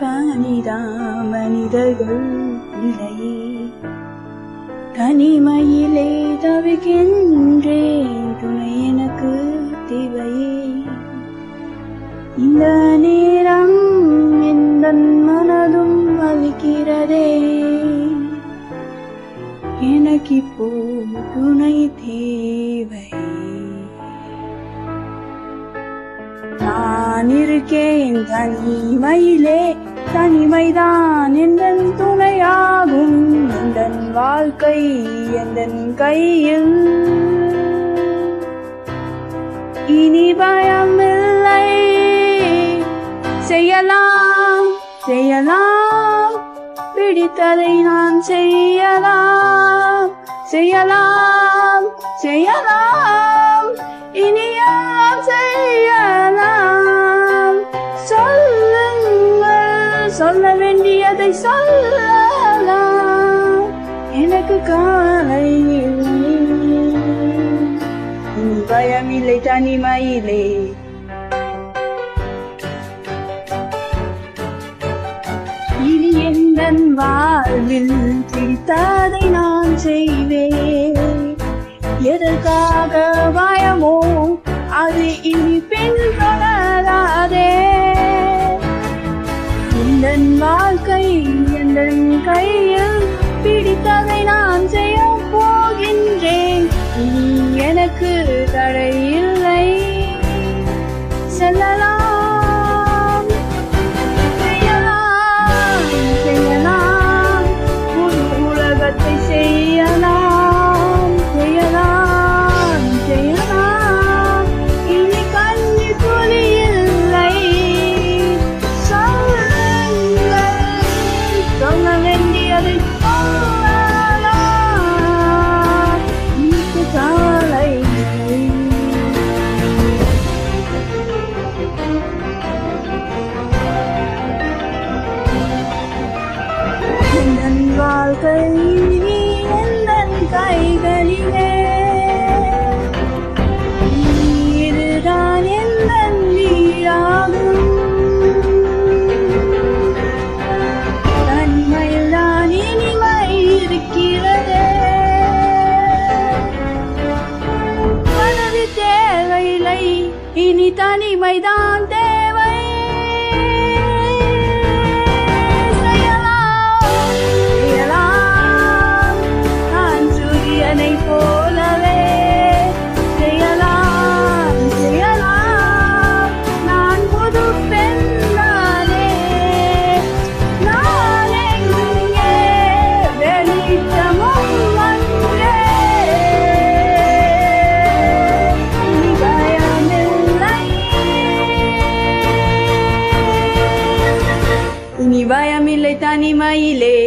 பனிதான் மனிதர்கள் இல்லையே, தனிமையிலே தவிக்கின்றேன், துணை எனக்கு தேவையே. இந்த நேரம் எந்த மனதும் வலிக்கிறதே, எனக்கு இப்போ துணை தேவை. நான் இருக்கேன் தனிமையிலே, தனிமைதான் எந்தன் துணையாகும். எந்தன் வாழ்க்கை எந்தன் கையில், இனி பயமில்லை. செய்யலாம் செய்யலாம், பிடித்ததை நான் செய்யலாம் செய்யலாம் செய்யலாம், இனியாம் செய்யலாம். சொல்லுங்கள், சொல்ல வேண்டியதை சொல்லலாம். எனக்கு காலை பயமில்லை தனிமையிலே. இனி எந்தன் வாழ்வில் பிடித்ததை நான் செய்வேன். எதற்காக பயமோ அது இனி பின்தொடராதே. எந்தன் வாழ்க்கை எந்தன் கையில், பிடித்ததை நான் செய்ய போகின்றேன். இனி எனக்கு தடை இல்லை. செல்லலாம் செய்யலாம் செய்யலாம், புது உலகத்தை செய்யலாம் செய்யலாம் செய்யலாம். இனி கண்ணீர் துளி இல்லை. சொல்லுங்கள், சொல்ல வேண்டியதை சொல்லலாம். இன்னைக்கு காலை எந்தன் வாழ்க்கை எந்தன் கைகளிலே, இதுதான் எந்தன் வீடாகும். தனிமையில் தான் இனிமை இருக்கிறதே. மனது தேவையில்லை, இனி தனிமைதான் தேவை. போலவே செய்யலாம் செய்யலாம், நான் புது பெண்ணானே. நான் எங்கே வெளிச்சமும் வந்தே, இனி பயமில்லை. இனி பயமில்லை தனிமையிலே.